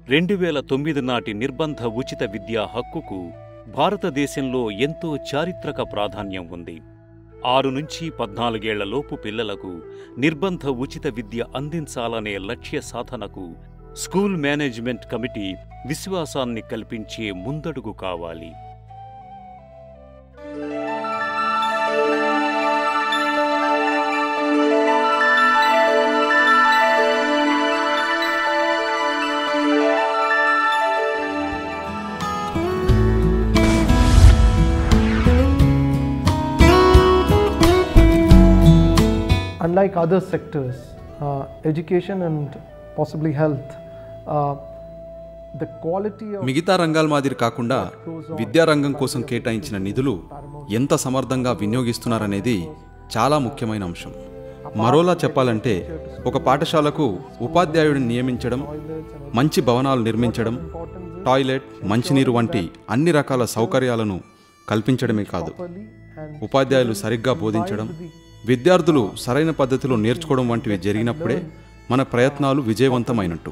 2009 నాటి నిర్బంధ ఉచిత విద్యా హక్కుకు భారతదేశంలో ఎంతో చారిత్రక ప్రాధాన్యం ఉంది. 6 నుంచి 14 ఏళ్లలోపు పిల్లలకు నిర్బంధ ఉచిత విద్య అందించాలనే లక్ష్య సాధనకు స్కూల్ మేనేజ్మెంట్ కమిటీ విశ్వాసాన్ని కల్పించే ముందడుగు కావాలి. Unlike other sectors, education and possibly health, the quality of మిగతా రంగాల మాదిరి కాకుండా విద్యారంగం కోసం కేటాయించిన నిధులు ఎంత సమర్థంగా వినియోగిస్తున్నారనేది చాలా ముఖ్యమైన అంశం. మరోలా చెప్పాలంటే ఒక పాఠశాలకు ఉపాధ్యాయుడిని నియమించడం, మంచి భవనాలు నిర్మించడం, టాయిలెట్, మంచినీరు వంటి అన్ని రకాల సౌకర్యాలను కల్పించడమే కాదు, ఉపాధ్యాయులు సరిగ్గా బోధించడం, విద్యార్థులు సరైన పద్ధతిలో నేర్చుకోవడం వంటివి జరిగినప్పుడే మన ప్రయత్నాలు విజయవంతమైనట్టు.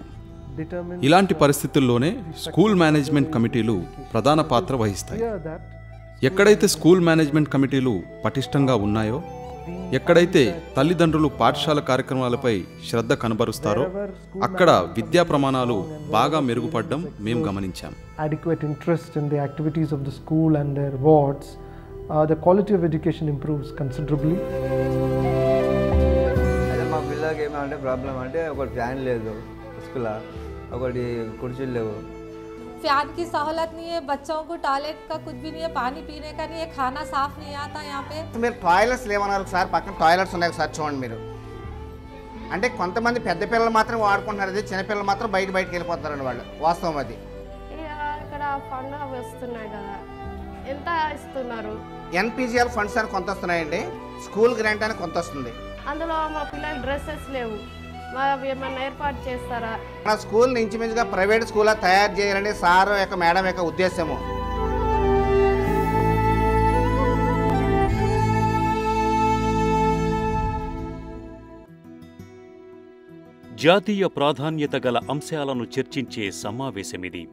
ఇలాంటి పరిస్థితుల్లోనే స్కూల్ మేనేజ్మెంట్ కమిటీలు ప్రధాన పాత్ర వహిస్తాయి. ఎక్కడైతే స్కూల్ మేనేజ్మెంట్ కమిటీలు పటిష్టంగా ఉన్నాయో, ఎక్కడైతే తల్లిదండ్రులు పాఠశాల కార్యక్రమాలపై శ్రద్ధ కనబరుస్తారో అక్కడ విద్యా ప్రమాణాలు బాగా మెరుగుపడడం మేము గమనించాం. adequate interest in the activities of the school and their wards, the quality of education improves considerably. అదే మా పిల్లలకి ఏమంటే ప్రాబ్లం అంటే ఒకటి ఫ్యాన్ లేదు స్కూల్లో, ఒకటి కుర్చీలు లేవు. फैन की सहूलत नहीं है, बच्चों को टॉयलेट का कुछ भी नहीं है, पानी पीने का नहीं है, खाना साफ नहीं आता यहाँ पे. మీరు టాయిలెట్స్ లేవన్నారు సార్, పక్కన టాయిలెట్స్ ఉన్నాయి సార్ చూడండి మీరు. అంటే కొంతమంది పెద్ద పిల్లలు మాత్రం వాడుకుంటున్నారు, అది చిన్న పిల్లలు మాత్రం బయటకు వెళ్ళిపోతారండి వాళ్ళు. వాస్తవం అది. ఇక్కడ ఫండ్ వస్తున్నాయి కదా, ఎంత ఇస్తున్నారు? ఎన్పిజిఎల్ ఫండ్స్ అని కొంత వస్తున్నాయండి, స్కూల్ గ్రాంట్ అని కొంత వస్తుంది. అందులో మా పిల్లల డ్రెస్సెస్ లేవు, ఏమన్నా ఏర్పాటు చేస్తారా? మన స్కూల్ ఇంచుమించుగా ప్రైవేట్ స్కూల్లో తయారు చేయాలని సార్ యొక్క మేడం యొక్క ఉద్దేశము. జాతీయ ప్రాధాన్యత గల అంశాలను చర్చించే సమావేశమిది.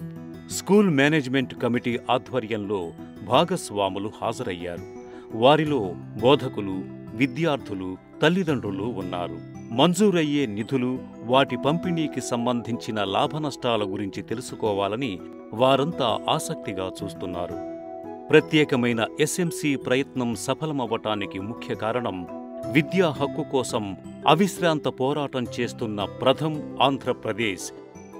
స్కూల్ మేనేజ్మెంట్ కమిటీ ఆధ్వర్యంలో భాగస్వాములు హాజరయ్యారు. వారిలో బోధకులు, విద్యార్థులు, తల్లిదండ్రులు ఉన్నారు. మంజూరయ్యే నిధులు, వాటి పంపిణీకి సంబంధించిన లాభనష్టాల గురించి తెలుసుకోవాలని వారంతా ఆసక్తిగా చూస్తున్నారు. ప్రత్యేకమైన ఎస్ఎంసి ప్రయత్నం సఫలమవ్వటానికి ముఖ్య కారణం విద్యా హక్కు కోసం అవిశ్రాంత పోరాటం చేస్తున్న ప్రథమ్ ఆంధ్రప్రదేశ్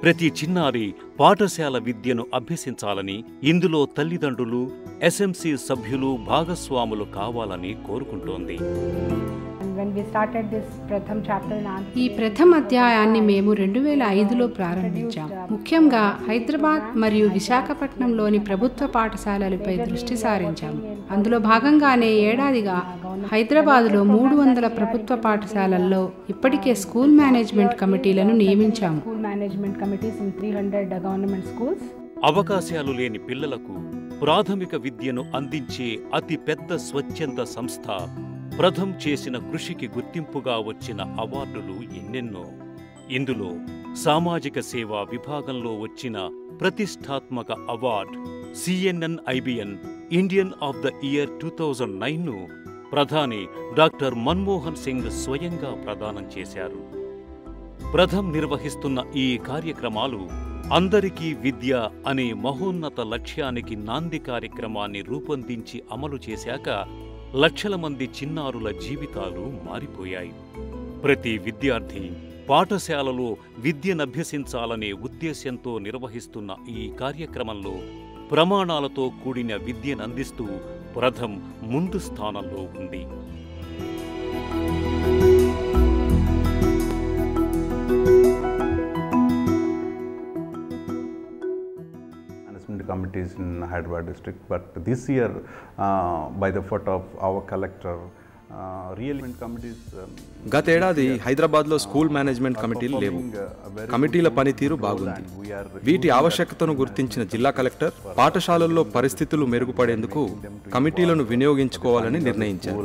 ప్రతి చిన్నారి పాఠశాల విద్యను అభ్యసించాలని, ఇందులో తల్లిదండ్రులు, ఎస్ఎంసి సభ్యులు భాగస్వాములు కావాలని కోరుకుంటోంది. ఈ ప్రథమ అధ్యాయాన్ని మేము 2005లో ప్రారంభించాం. ముఖ్యంగా హైదరాబాద్ మరియు విశాఖపట్నంలోని ప్రభుత్వ పాఠశాలలపై దృష్టి సారించాము. అందులో భాగంగానే ఏడాదిగా హైదరాబాద్లో 300 ప్రభుత్వ పాఠశాలల్లో ఇప్పటికే స్కూల్ మేనేజ్మెంట్ కమిటీలను నియమించాము. అవకాశాలు లేని పిల్లలకు ప్రాథమిక విద్యను అందించే అతి పెద్ద స్వచ్ఛంద సంస్థ ప్రథమ్ చేసిన కృషికి గుర్తింపుగా వచ్చిన అవార్డులు ఎన్నెన్నో. ఇందులో సామాజిక సేవా విభాగంలో వచ్చిన ప్రతిష్టాత్మక అవార్డు CNN IBN Indian of the year 2009ను ప్రధాని డాక్టర్ మన్మోహన్ సింగ్ స్వయంగా ప్రదానం చేశారు. ప్రథమ్ నిర్వహిస్తున్న ఈ కార్యక్రమాలు అందరికీ విద్య అనే మహోన్నత లక్ష్యానికి నాంది కార్యక్రమాన్ని రూపొందించి అమలు చేశాక లక్షల మంది చిన్నారుల జీవితాలు మారిపోయాయి. ప్రతి విద్యార్థి పాఠశాలలో విద్యనభ్యసించాలనే ఉద్దేశ్యంతో నిర్వహిస్తున్న ఈ కార్యక్రమంలో ప్రమాణాలతో కూడిన విద్యనందిస్తూ ప్రథమ్ ముందు స్థానంలో ఉంది. Committees in Hyderabad district, but this year by the foot of our collector, గతేడాది హైదరాబాద్లో స్కూల్ మేనేజ్మెంట్ కమిటీలు లేవు. కమిటీల పనితీరు బాగుంది. వీటి ఆవశ్యకతను గుర్తించిన జిల్లా కలెక్టర్ పాఠశాలల్లో పరిస్థితులు మెరుగుపడేందుకు కమిటీలను వినియోగించుకోవాలని నిర్ణయించారు.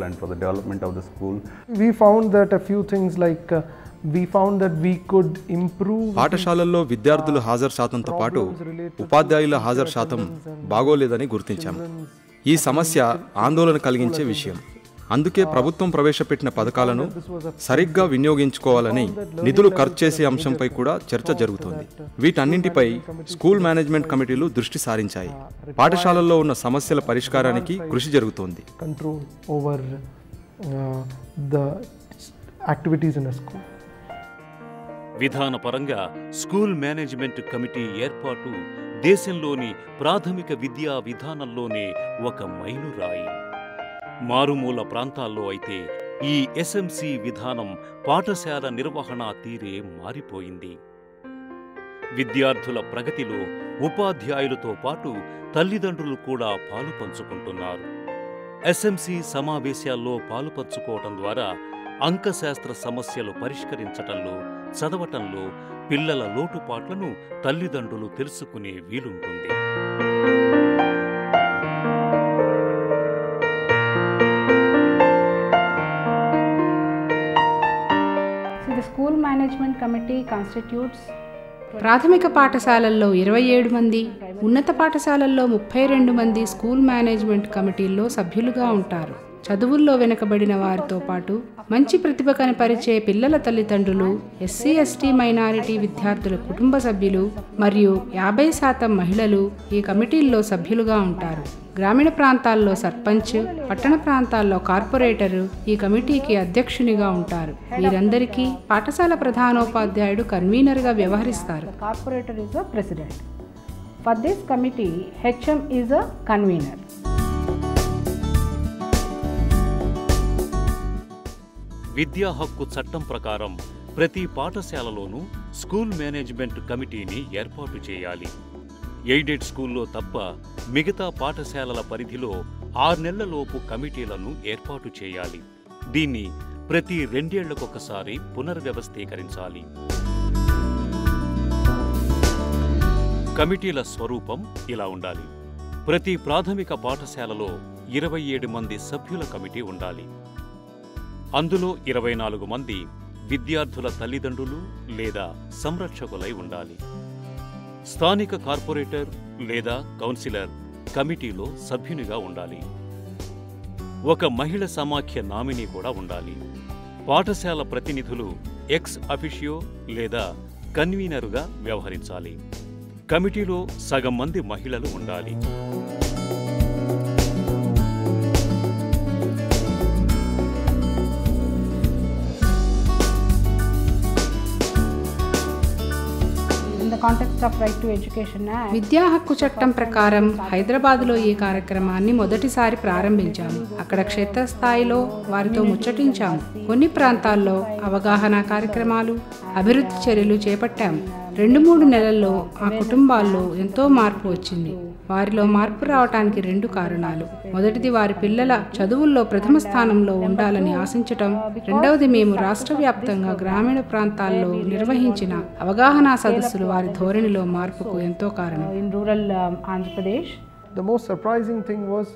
We found that a few things like we found that we could improve పాఠశాలల్లో విద్యార్థుల హాజరు శాతంతో పాటు ఉపాధ్యాయుల హాజరు శాతం బాగోలేదని గుర్తించాం. ఈ సమస్య ఆందోళన కలిగించే విషయం. అందుకే ప్రభుత్వం ప్రవేశపెట్టిన పథకాలను సరిగ్గా వినియోగించుకోవాలని నిధులు ఖర్చు చేసే అంశంపై కూడా చర్చ జరుగుతోంది. వీటన్నింటిపై స్కూల్ మేనేజ్మెంట్ కమిటీలు దృష్టి సారించాయి. పాఠశాలల్లో ఉన్న సమస్యల పరిష్కారానికి కృషి జరుగుతోంది. control over the activities in a school. విధానపరంగా స్కూల్ మేనేజ్మెంట్ కమిటీ ఏర్పాటు దేశంలోని ప్రాథమిక విద్యా విధానంలోనే ఒక మైలురాయి. మారుమూల ప్రాంతాల్లో అయితే ఈ ఎస్ఎంసి విధానం పాఠశాల నిర్వహణ తీరే మారిపోయింది. విద్యార్థుల ప్రగతిలో ఉపాధ్యాయులతో పాటు తల్లిదండ్రులు కూడా పాలు పంచుకుంటున్నారు. ఎస్ఎంసి సమావేశాల్లో పాలు పంచుకోవటం ద్వారా అంకశాస్త్ర సమస్యలు పరిష్కరించటంలో, చదవటంలో పిల్లల లోటుపాట్లను తల్లిదండ్రులు తెలుసుకునే వీలుంటుంది. స్కూల్ మేనేజ్మెంట్ కమిటీ కాన్స్టిట్యూట్స్ ప్రాథమిక పాఠశాలల్లో 27 మంది, ఉన్నత పాఠశాలల్లో 32 మంది స్కూల్ మేనేజ్మెంట్ కమిటీల్లో సభ్యులుగా ఉంటారు. చదువుల్లో వెనుకబడిన వారితో పాటు మంచి ప్రతిభ కనపరిచే పిల్లల తల్లిదండ్రులు, ఎస్సీ ఎస్టీ మైనారిటీ విద్యార్థుల కుటుంబ సభ్యులు మరియు 50% మహిళలు ఈ కమిటీల్లో సభ్యులుగా ఉంటారు. గ్రామీణ ప్రాంతాల్లో సర్పంచ్, పట్టణ ప్రాంతాల్లో కార్పొరేటరు ఈ కమిటీకి అధ్యక్షునిగా ఉంటారు. వీరందరికీ పాఠశాల ప్రధానోపాధ్యాయుడు కన్వీనర్గా వ్యవహరిస్తారు. Corporator is a president. For this committee HM is a convener. విద్యా హక్కు చట్టం ప్రకారం ప్రతి పాఠశాలలోనూ స్కూల్ మేనేజ్మెంట్ కమిటీని ఏర్పాటు చేయాలి. ఎయిడెడ్ స్కూల్లో తప్ప మిగతా పాఠశాలల పరిధిలో 6 నెలలలోపు కమిటీలను ఏర్పాటు చేయాలి. దీన్ని ప్రతి 2 ఏళ్లకొకసారి పునర్వ్యవస్థీకరించాలి. కమిటీల స్వరూపం ఇలా ఉండాలి. ప్రతి ప్రాథమిక పాఠశాలలో 27 మంది సభ్యుల కమిటీ ఉండాలి. అందులో 24 మంది విద్యార్థుల తల్లిదండ్రులు లేదా సంరక్షకులై ఉండాలి. స్థానిక కార్పొరేటర్ లేదా కౌన్సిలర్ కమిటీలో సభ్యునిగా ఉండాలి. ఒక మహిళ సమాఖ్య నామినీ కూడా ఉండాలి. పాఠశాల ప్రతినిధులు ఎక్స్ అఫిషియో లేదా కన్వీనరుగా వ్యవహరించాలి. కమిటీలో సగం మంది మహిళలు ఉండాలి. విద్యా హక్కు చట్టం ప్రకారం హైదరాబాద్లో ఈ కార్యక్రమాన్ని మొదటిసారి ప్రారంభించాము. అక్కడ క్షేత్రస్థాయిలో వారితో ముచ్చటించాము. కొన్ని ప్రాంతాల్లో అవగాహన కార్యక్రమాలు, అభివృద్ధి చర్యలు చేపట్టాము. 2-3 నెలల్లో ఆ కుటుంబాల్లో ఎంతో మార్పు వచ్చింది. వారిలో మార్పు రావటానికి 2 కారణాలు. మొదటిది వారి పిల్లల చదువుల్లో ప్రథమ స్థానంలో ఉండాలని ఆశించటం. రెండవది మేము రాష్ట్ర వ్యాప్తంగా గ్రామీణ ప్రాంతాల్లో నిర్వహించిన అవగాహన సదస్సులు వారి ధోరణిలో మార్పుకు ఎంతో కారణం. In rural Andhra Pradesh The most surprising thing was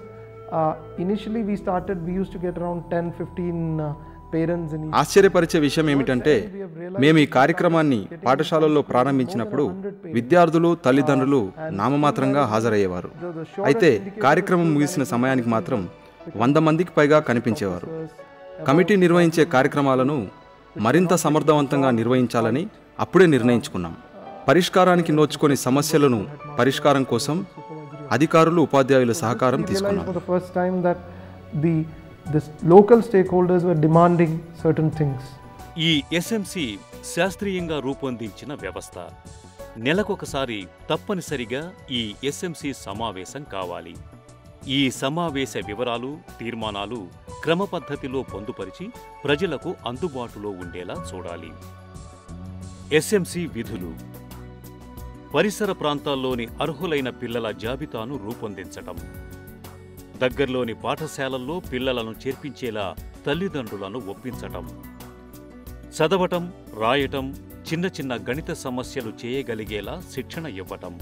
initially we used to get around 10-15 parents in each. ఆశ్చర్యపరిచే విషయం ఏమిటంటే మేము ఈ కార్యక్రమాన్ని పాఠశాలల్లో ప్రారంభించినప్పుడు విద్యార్థులు, తల్లిదండ్రులు నామమాత్రంగా హాజరయ్యేవారు. అయితే కార్యక్రమం ముగిసిన సమయానికి మాత్రం 100 మందికి పైగా కనిపించేవారు. కమిటీ నిర్వహించే కార్యక్రమాలను మరింత సమర్థవంతంగా నిర్వహించాలని అప్పుడే నిర్ణయించుకున్నాం. పరిష్కారానికి నోచుకొని సమస్యలను పరిష్కారం కోసం అధికారులు, ఉపాధ్యాయుల సహకారం తీసుకున్నాం. The local stakeholders were demanding certain things. ఈ ఎస్ఎంసి శాస్త్రీయంగా రూపొందించిన వ్యవస్థ. నెలకొకసారి తప్పనిసరిగా ఈ ఎస్ఎంసి సమావేశం కావాలి. ఈ సమావేశ వివరాలు, తీర్మానాలు క్రమపద్ధతిలో పొందుపరిచి ప్రజలకు అందుబాటులో ఉండేలా చూడాలి. ఎస్ఎంసి విధులు: పరిసర ప్రాంతాల్లోని అర్హులైన పిల్లల జాబితాను రూపొందించటం, దగ్గర్లోని పాఠశాలల్లో పిల్లలను చేర్పించేలా తల్లిదండ్రులను ఒప్పించటం, చదవటం, రాయటం, చిన్న చిన్న గణిత సమస్యలు చేయగలిగేలా శిక్షణ ఇవ్వటం,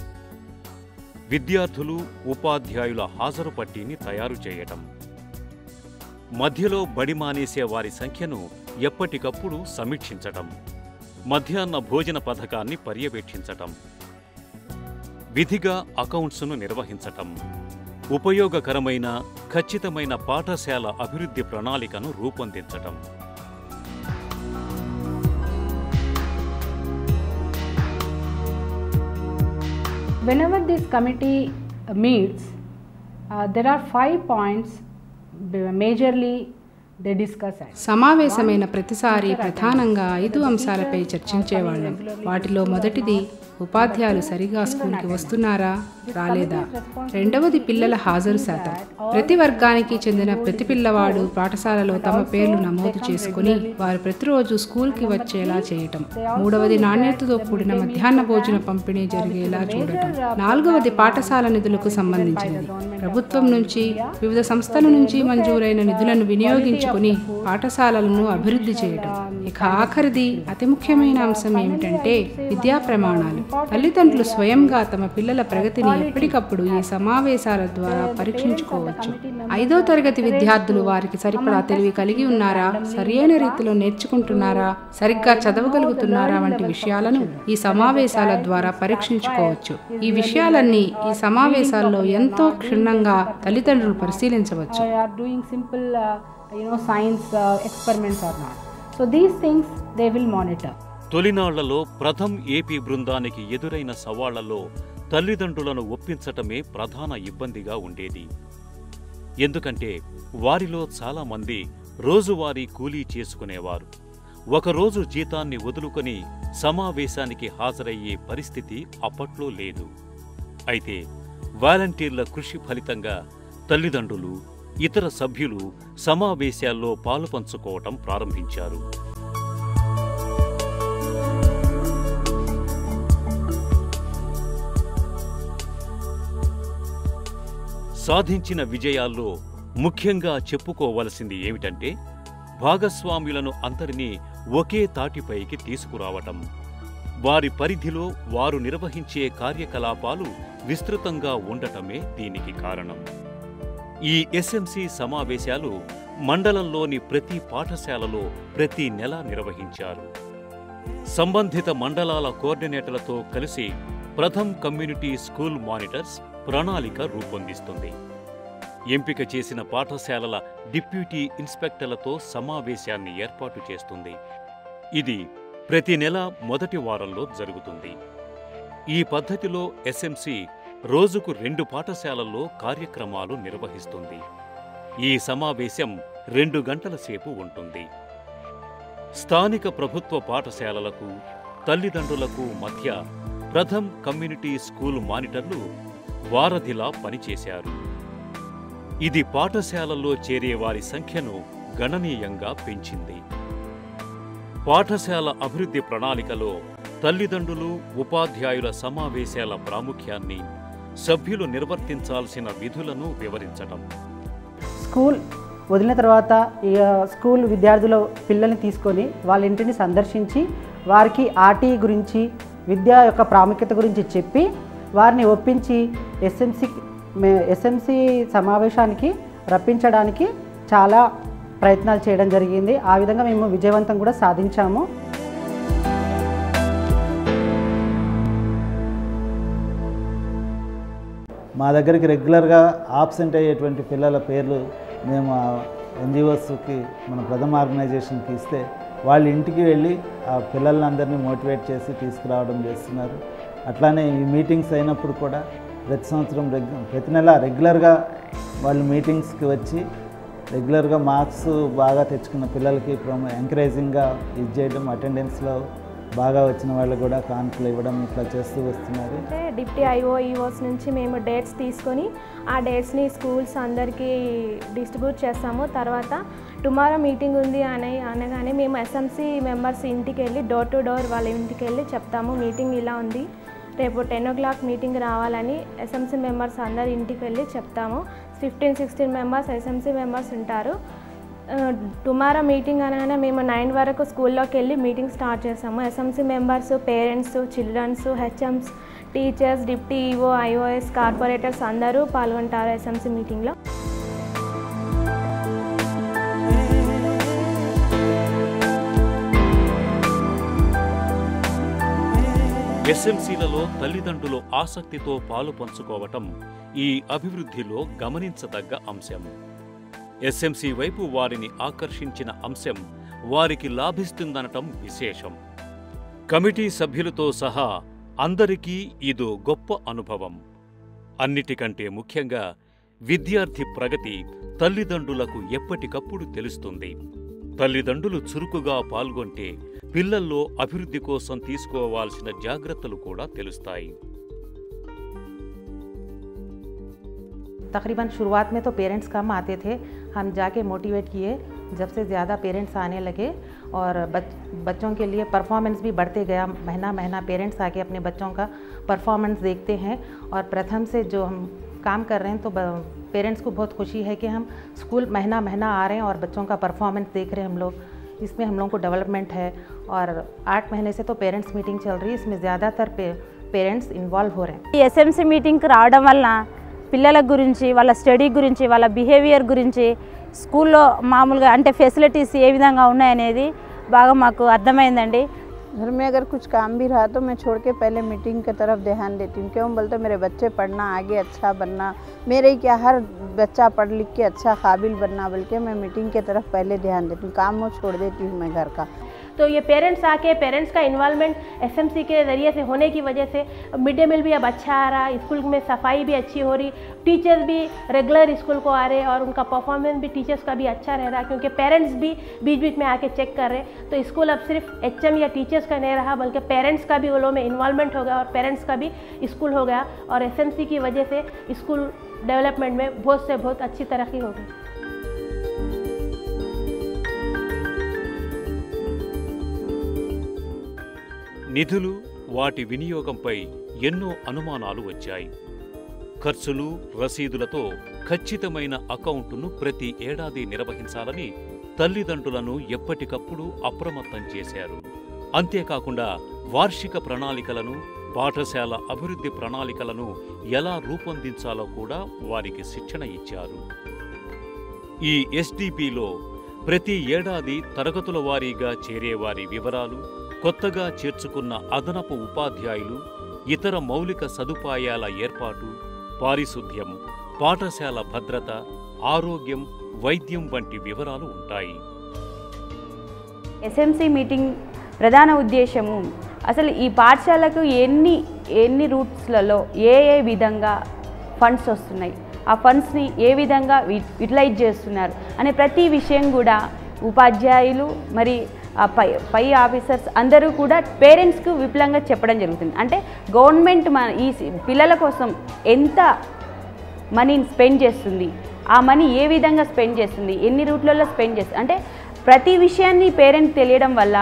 విద్యార్థులు, ఉపాధ్యాయుల హాజరు పట్టీని తయారు చేయటం, మధ్యలో బడి మానేసే వారి సంఖ్యను ఎప్పటికప్పుడు సమీక్షించటం, మధ్యాహ్న భోజన పథకాన్ని పర్యవేక్షించటం, విధిగా అకౌంట్స్ను నిర్వహించటం, ఉపయోగకరమైన ఖచ్చితమైన పాఠశాల అభివృద్ధి ప్రణాళికను రూపొందించటం. Whenever this committee meets, there are 5 points majorly they discuss. సమావేశమైన ప్రతిసారి ప్రధానంగా 5 అంశాలపై చర్చించేవాళ్ళం. వాటిలో మొదటిది ఉపాధ్యాయులు సరిగా స్కూల్కి వస్తున్నారా రాలేదా, రెండవది పిల్లల హాజరు శాతం. ప్రతి వర్గానికి చెందిన ప్రతి పిల్లవాడు పాఠశాలలో తమ పేర్లు నమోదు చేసుకుని వారు ప్రతిరోజు స్కూల్కి వచ్చేలా చేయటం. మూడవది నాణ్యతతో కూడిన మధ్యాహ్న భోజన పంపిణీ జరిగేలా చూడటం. నాలుగవది పాఠశాల నిధులకు సంబంధించినది. ప్రభుత్వం నుంచి వివిధ సంస్థల నుంచి మంజూరైన నిధులను వినియోగించుకుని పాఠశాలలను అభివృద్ధి చేయటం. ఇక ఆఖరిది అతి ముఖ్యమైన అంశం ఏమిటంటే విద్యా ప్రమాణాలు. తల్లిదండ్రులు స్వయంగా తమ పిల్లల ప్రగతిని ఎప్పటికప్పుడు ఈ సమావేశాల ద్వారా పరీక్షించుకోవచ్చు. 5వ తరగతి విద్యార్థులు వారికి సరిపడా తెలివి కలిగి ఉన్నారా, సరియైన రీతిలో నేర్చుకుంటున్నారా, సరిగ్గా చదవగలుగుతున్నారా వంటి విషయాలను ఈ సమావేశాల ద్వారా పరీక్షించుకోవచ్చు. ఈ విషయాలన్నీ ఈ సమావేశాల్లో ఎంతో క్షుణ్ణంగా తల్లిదండ్రులు పరిశీలించవచ్చు. తొలినాళ్లలో ప్రథమ్ ఏపీ బృందానికి ఎదురైన సవాళ్లలో తల్లిదండ్రులను ఒప్పించటమే ప్రధాన ఇబ్బందిగా ఉండేది. ఎందుకంటే వారిలో చాలామంది రోజువారీ కూలీ చేసుకునేవారు. ఒకరోజు జీతాన్ని వదులుకొని సమావేశానికి హాజరయ్యే పరిస్థితి అప్పట్లో లేదు. అయితే వాలంటీర్ల కృషి ఫలితంగా తల్లిదండ్రులు, ఇతర సభ్యులు సమావేశాల్లో పాలుపంచుకోవటం ప్రారంభించారు. సాధించిన విజయాల్లో ముఖ్యంగా చెప్పుకోవలసింది ఏమిటంటే భాగస్వాములను అందరినీ ఒకే తాటిపైకి తీసుకురావటం. వారి పరిధిలో వారు నిర్వహించే కార్యకలాపాలు విస్తృతంగా ఉండటమే దీనికి కారణం. ఈ ఎస్ఎంసి సమావేశాలు మండలంలోని ప్రతి పాఠశాలలో ప్రతి నెల నిర్వహించారు. సంబంధిత మండలాల కోఆర్డినేటర్లతో కలిసి ప్రథమ్ కమ్యూనిటీ స్కూల్ మానిటర్స్ ప్రణాళిక రూపొందిస్తుంది. ఎంపిక చేసిన పాఠశాలల డిప్యూటీ ఇన్స్పెక్టర్లతో సమావేశాన్ని ఏర్పాటు చేస్తుంది. ఇది ప్రతి నెల మొదటి వారంలో జరుగుతుంది. ఈ పద్ధతిలో ఎస్ఎంసి రోజుకు 2 పాఠశాలల్లో కార్యక్రమాలు నిర్వహిస్తుంది. ఈ సమావేశం 2 గంటల సేపు ఉంటుంది. స్థానిక ప్రభుత్వ పాఠశాలలకు, తల్లిదండ్రులకు మధ్య ప్రథమ్ కమ్యూనిటీ స్కూల్ మానిటర్లు వారధిలా పనిచేశారు. ఇది పాఠశాలల్లో చేరే వారి సంఖ్యను గణనీయంగా పెంచింది. పాఠశాల అభివృద్ధి ప్రణాళికలో తల్లిదండ్రులు, ఉపాధ్యాయుల సమావేశాల ప్రాముఖ్యాన్ని, సభ్యులు నిర్వర్తించాల్సిన విధులను వివరించటం. స్కూల్ వదిలిన తర్వాత స్కూల్ విద్యార్థుల పిల్లల్ని తీసుకొని వాళ్ళ ఇంటిని సందర్శించి వారికి ఆర్టీ గురించి, విద్య యొక్క ప్రాముఖ్యత గురించి చెప్పి వారిని ఒప్పించి ఎస్ఎంసి సమావేశానికి రప్పించడానికి చాలా ప్రయత్నాలు చేయడం జరిగింది. ఆ విధంగా మేము విజయవంతం కూడా సాధించాము. మా దగ్గరికి రెగ్యులర్గా ఆబ్సెంట్ అయ్యేటువంటి పిల్లల పేర్లు మేము ఎన్జిఓస్కి, మన ప్రథమ ఆర్గనైజేషన్కి ఇస్తే వాళ్ళ ఇంటికి వెళ్ళి ఆ పిల్లలందరినీ మోటివేట్ చేసి తీసుకురావడం చేస్తున్నారు. అట్లానే ఈ మీటింగ్స్ అయినప్పుడు కూడా ప్రతి నెల రెగ్యులర్గా వాళ్ళు మీటింగ్స్కి వచ్చి రెగ్యులర్గా మార్క్స్ బాగా తెచ్చుకున్న పిల్లలకి ఎంకరేజింగ్గా ఇది చేయడం, అటెండెన్స్లో బాగా వచ్చిన వాళ్ళు కూడా కాన్పులు ఇవ్వడం ఇట్లా చేస్తూ వస్తున్నారు. అంటే డిప్టీ ఈఓస్ నుంచి మేము డేట్స్ తీసుకొని ఆ డేట్స్ని స్కూల్స్ అందరికీ డిస్ట్రిబ్యూట్ చేస్తాము. తర్వాత టుమారో మీటింగ్ ఉంది అనగానే మేము ఎస్ఎంసి మెంబర్స్ ఇంటికి వెళ్ళి డోర్ టు డోర్ వాళ్ళ ఇంటికి వెళ్ళి చెప్తాము, మీటింగ్ ఇలా ఉంది, రేపు 10 o'clock మీటింగ్ రావాలని ఎస్ఎంసి మెంబర్స్ అందరి ఇంటికి వెళ్ళి చెప్తాము. 15-16 మెంబర్స్ ఎస్ఎంసి మెంబర్స్ ఉంటారు. టుమారో మీటింగ్ అనగానే మేము 9 వరకు స్కూల్లోకి వెళ్ళి మీటింగ్ స్టార్ట్ చేస్తాము. SMC members, parents, childrens, HMs, teachers, deputy EO, IOS, corporators అందరూ పాల్గొంటారు ఎస్ఎంసి మీటింగ్లో. ఎస్ఎంసీలలో తల్లిదండ్రులు ఆసక్తితో పాలు పంచుకోవటం ఈ అభివృద్ధిలో గమనించదగ్గ అంశం. ఎస్ఎంసీ వైపు వారిని ఆకర్షించిన అంశం వారికి లాభిస్తుందనటం విశేషం. కమిటీ సభ్యులతో సహా అందరికీ ఇదో గొప్ప అనుభవం. అన్నిటికంటే ముఖ్యంగా విద్యార్థి ప్రగతి తల్లిదండ్రులకు ఎప్పటికప్పుడు తెలుస్తుంది. తల్లిదండ్రులు చురుకుగా పాల్గొంటే పిల్లల్లో అభివృద్ధి కోసం తీసుకోవాల్సిన జాగ్రత్తలు కూడా తెలుస్తాయి. तकरीबन शुरुआत में तो पेरेंट्स कम आते थे, हम जाके मोटिवेट किए. जब से ज़्यादा पेरेंट्स आने लगे और बच्चों के लिए परफॉर्मेंस भी बढ़ते गया. महीना महीना पेरेंट्स आके अपने बच्चों का परफॉर्मेंस देखते हैं और प्रथम से जो हम काम कर रहे हैं तो पेरेंट्स को बहुत खुशी है कि हम स्कूल महीना महीना आ रहे हैं और बच्चों का परफॉर्मेंस देख रहे हैं हम लोग. इसमें हम लोगों को डेवलपमेंट है और 8 महीने से तो पेरेंट्स मीटिंग चल रही है. इसमें ज़्यादातर पेरेंट्स इन्वॉल्व हो रहे हैं. ఎస్ఎంసీ మీటింగ్కి రావడం వలన పిల్లల గురించి, వాళ్ళ స్టడీ గురించి, వాళ్ళ బిహేవియర్ గురించి, స్కూల్లో మామూలుగా అంటే ఫెసిలిటీస్ ఏ విధంగా ఉన్నాయనేది బాగా మాకు అర్థమైందండి. घर में अगर कुछ काम भी रहा तो मैं छोड़ के पहले मीटिंग की तरफ ध्यान देती हूँ. क्यों बोलते मेरे बच्चे पढ़ना, आगे अच्छा बनना, मेरे ही क्या हर बच्चा पढ़ लिख के अच्छा काबिल बनना, बल्कि मैं मीटिंग की तरफ पहले ध्यान देती हूँ. काम वो छोड़ देती हूँ मैं घर का. तो ये पेरेंट्स आके पेरेंट्स का इन्वॉल्वमेंट एसएमसी के ज़रिए से होने की वजह से मिड डे मील भी अब अच्छा आ रहा, स्कूल में सफाई भी अच्छी हो रही, टीचर्स भी रेगुलर स्कूल को आ रहे और उनका परफॉर्मेंस भी टीचर्स का भी अच्छा रह रहा, क्योंकि पेरेंट्स भी बीच बीच में आके चेक कर रहे. तो स्कूल अब सिर्फ एचएम या टीचर्स का नहीं रहा, बल्कि पेरेंट्स का भी वो लोग में इन्वॉल्वमेंट हो गया और पेरेंट्स का भी स्कूल हो गया. और एसएमसी की वजह से स्कूल डेवलपमेंट में बहुत से बहुत अच्छी तरक्की हो गई. నిధులు, వాటి వినియోగంపై ఎన్నో అనుమానాలు వచ్చాయి. ఖర్చులు, రసీదులతో ఖచ్చితమైన అకౌంటును ప్రతి ఏడాది నిర్వహించాలని తల్లిదండ్రులను ఎప్పటికప్పుడు అప్రమత్తం చేశారు. అంతేకాకుండా వార్షిక ప్రణాళికలను, పాఠశాల అభివృద్ధి ప్రణాళికలను ఎలా రూపొందించాలో కూడా వారికి శిక్షణ ఇచ్చారు. ఈ ఎస్డిపిలో ప్రతి ఏడాది తరగతుల వారీగా చేరేవారి వివరాలు, కొత్తగా చేర్చుకున్న అదనపు ఉపాధ్యాయులు, ఇతర మౌలిక సదుపాయాల ఏర్పాటు, పారిశుద్ధ్యం, పాఠశాల భద్రత, ఆరోగ్యం, వైద్యం వంటి వివరాలు ఉంటాయి. ఎస్ఎంసీ మీటింగ్ ప్రధాన ఉద్దేశము అసలు ఈ పాఠశాలకు ఎన్ని రూట్స్లలో ఏ విధంగా ఫండ్స్ వస్తున్నాయి, ఆ ఫండ్స్ని ఏ విధంగా యూటిలైజ్ చేస్తున్నారు అనే ప్రతి విషయం కూడా ఉపాధ్యాయులు మరి పై ఆఫీసర్స్ అందరూ కూడా పేరెంట్స్కు విపులంగా చెప్పడం జరుగుతుంది. అంటే గవర్నమెంట్ ఈ పిల్లల కోసం ఎంత మనీని స్పెండ్ చేస్తుంది, ఆ మనీ ఏ విధంగా స్పెండ్ చేస్తుంది, ఎన్ని రూట్లలో స్పెండ్ చేస్తుంది, అంటే ప్రతి విషయాన్ని పేరెంట్ తెలియడం వల్ల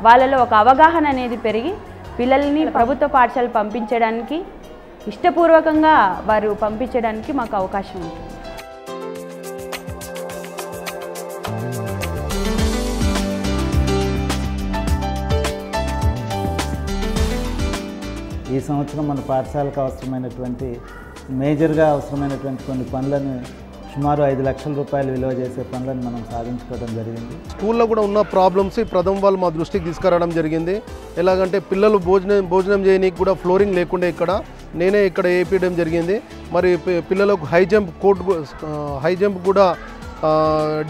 వాళ్ళలో ఒక అవగాహన అనేది పెరిగి పిల్లల్ని ప్రభుత్వ పాఠశాల పంపించడానికి, ఇష్టపూర్వకంగా వారు పంపించడానికి మాకు అవకాశం ఉంటుంది. ఈ సంవత్సరం మన పాఠశాలకు అవసరమైనటువంటి మేజర్గా అవసరమైనటువంటి కొన్ని పనులను సుమారు 5 లక్షల రూపాయలు విలువ చేసే పనులను మనం సాధించుకోవడం జరిగింది. స్కూల్లో కూడా ఉన్న ప్రాబ్లమ్స్ ప్రథమ వాళ్ళు మా దృష్టికి తీసుకురావడం జరిగింది. ఎలాగంటే పిల్లలు భోజనం చేయడానికి కూడా ఫ్లోరింగ్ లేకుండా నేనే ఇక్కడ వేయించడం జరిగింది. మరి పిల్లలకు హై జంప్ కూడా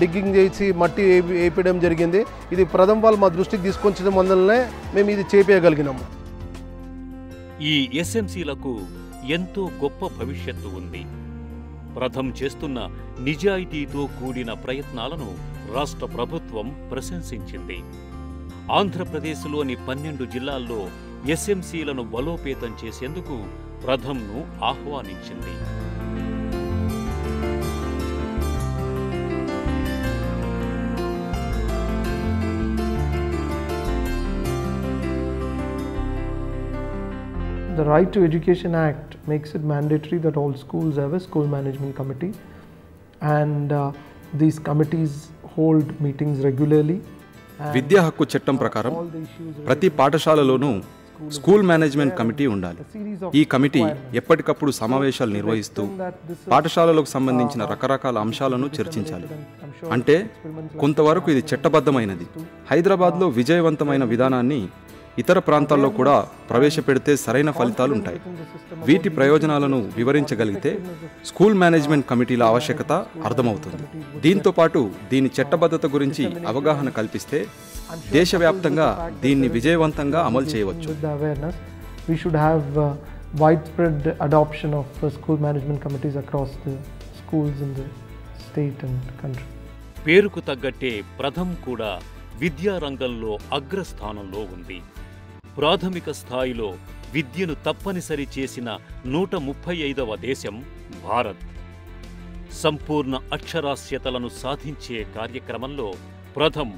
డిగ్గింగ్ చేసి మట్టి వేయించడం జరిగింది. ఇది ప్రథమ వాళ్ళు మా దృష్టికి తీసుకొచ్చడం వల్లనే మేము ఇది చేపేయగలిగినాము. ఈ ఎస్ఎంసీలకు ఎంతో గొప్ప భవిష్యత్తు ఉంది. ప్రథమ్ చేస్తున్న నిజాయితీతో కూడిన ప్రయత్నాలను రాష్ట్ర ప్రభుత్వం ప్రశంసించింది. ఆంధ్రప్రదేశ్లోని 12 జిల్లాల్లో ఎస్ఎంసీలను బలోపేతం చేసేందుకు ప్రథమ్ను ఆహ్వానించింది. The Right to Education Act makes it mandatory that all schools have a school management committee, and these committees hold meetings regularly. విద్యా హక్కు చట్టం ప్రకారం ప్రతి పాఠశాలలోనూ స్కూల్ మేనేజ్మెంట్ కమిటీ ఉండాలి. ఈ కమిటీ ఎప్పటికప్పుడు సమావేశాలు నిర్వహిస్తూ పాఠశాలలకు సంబంధించిన రకరకాల అంశాలను చర్చించాలి. అంటే కొంతవరకు ఇది చట్టబద్ధమైనది. హైదరాబాద్లో విజయవంతమైన విధానాన్ని ఇతర ప్రాంతాల్లో కూడా ప్రవేశపెడితే సరైన ఫలితాలు ఉంటాయి. వీటి ప్రయోజనాలను వివరించగలిగితే స్కూల్ మేనేజ్మెంట్ కమిటీల ఆవశ్యకత అర్థమవుతుంది. దీంతోపాటు దీని చట్టబద్ధత గురించి అవగాహన కల్పిస్తే దేశవ్యాప్తంగా దీన్ని విజయవంతంగా అమలు చేయవచ్చు. We should have widespread adoption of school management committees across the schools in the state and country. పేరుకు తగ్గట్టే ప్రథమ్ కూడా విద్యారంగంలో అగ్రస్థానంలో ఉంది. ప్రాథమిక స్థాయిలో విద్యను తప్పనిసరి చేసిన 135వ దేశం భారత్. సంపూర్ణ అక్షరాస్యతలను సాధించే కార్యక్రమంలో ప్రథమ్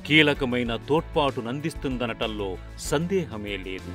కీలకమైన తోడ్పాటునందిస్తుందనటంలో సందేహమే లేదు.